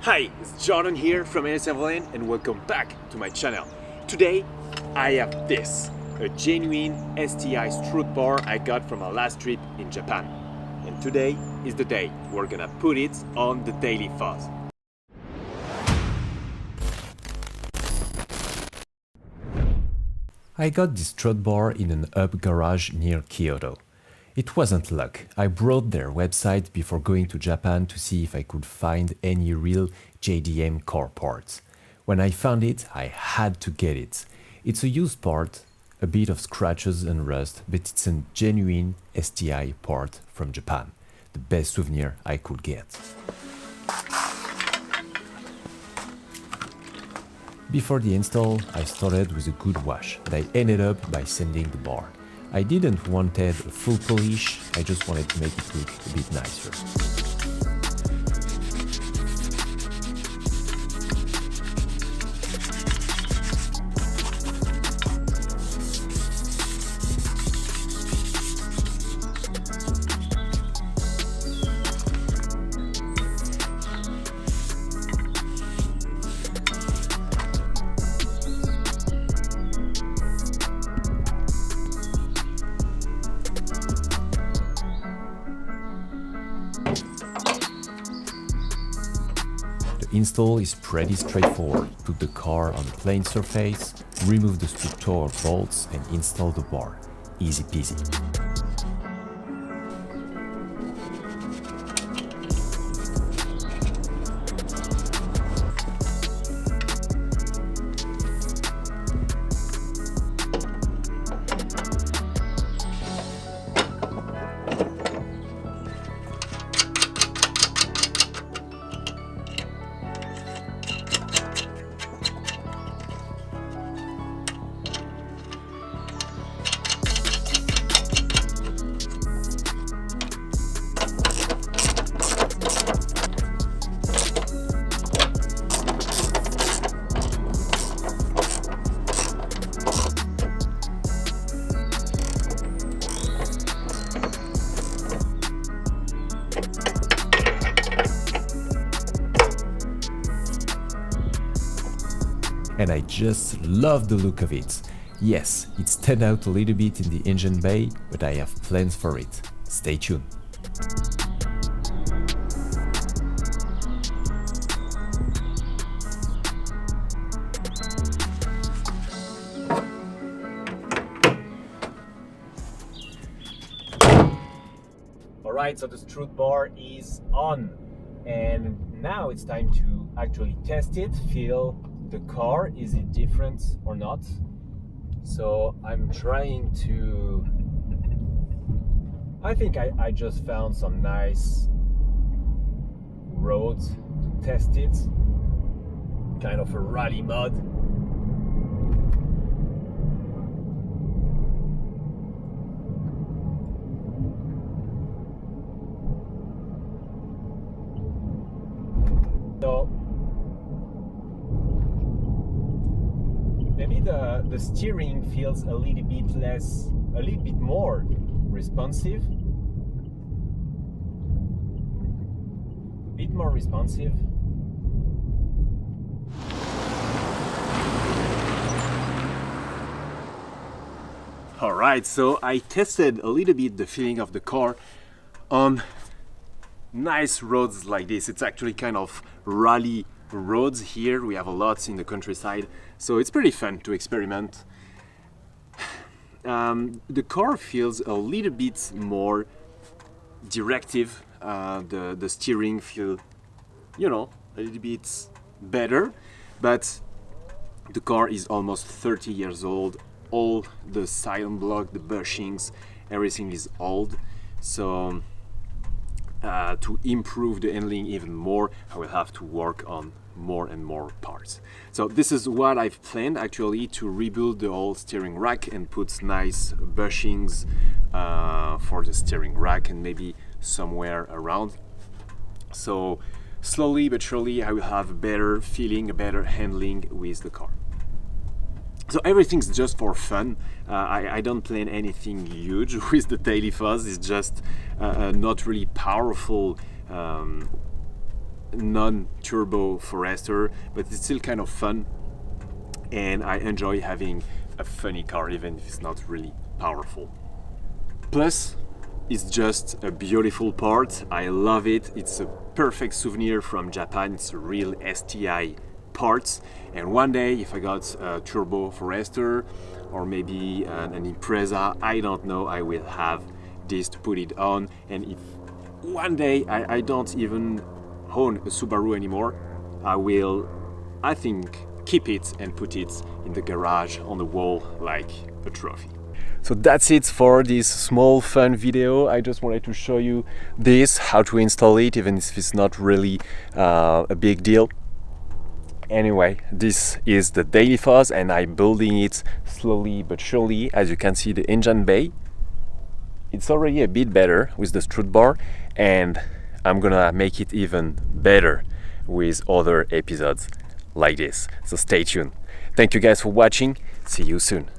Hi, it's Jordan here from SF5 and welcome back to my channel. Today I have this, a genuine STI Strut Bar I got from our last trip in Japan. And today is the day we're gonna put it on the daily fuzz. I got this Strut Bar in an up garage near Kyoto. It wasn't luck. I browsed their website before going to Japan to see if I could find any real JDM car parts. When I found it, I had to get it. It's a used part, a bit of scratches and rust, but it's a genuine STI part from Japan. The best souvenir I could get. Before the install, I started with a good wash, and I ended up by sanding the bar. I didn't want a full polish, I just wanted to make it look a bit nicer. The install is pretty straightforward. Put the car on a plain surface, remove the structural bolts and install the bar. Easy peasy. And I just love the look of it. Yes, it stands out a little bit in the engine bay, but I have plans for it. Stay tuned. Alright, so the Strut Bar is on. And now it's time to actually test it, feel the car, is it different or not? So I'm trying to, I think I just found some nice roads to test it, kind of a rally mode. So maybe the steering feels a little bit more responsive. A bit more responsive. Alright, so I tested a little bit the feeling of the car on nice roads like this. It's actually kind of rally roads here. We have a lot in the countryside, so it's pretty fun to experiment. The car feels a little bit more directive. The steering feels, a little bit better, but the car is almost 30 years old. All the silent block, the bushings, everything is old. So to improve the handling even more, I will have to work on more and more parts. So this is what I've planned actually, to rebuild the whole steering rack and put nice bushings for the steering rack and maybe somewhere around. So slowly but surely I will have a better feeling, a better handling with the car. So everything's just for fun. I don't plan anything huge with the daily fuzz. It's just not really powerful non-turbo Forester, but it's still kind of fun, and I enjoy having a funny car even if it's not really powerful. Plus, it's just a beautiful part. I love it. It's a perfect souvenir from Japan. It's a real STI parts, and one day if I got a turbo Forester or maybe an Impreza, I don't know, I will have this to put it on. And if one day I don't even own a Subaru anymore, I will, I think, keep it and put it in the garage on the wall like a trophy. So that's it for this small fun video. I just wanted to show you this, how to install it, even if it's not really a big deal. Anyway, this is the Daily Fuzz, and I'm building it slowly but surely. As you can see, the engine bay, it's already a bit better with the Strut Bar, and I'm gonna make it even better with other episodes like this. So stay tuned. Thank you guys for watching. See you soon.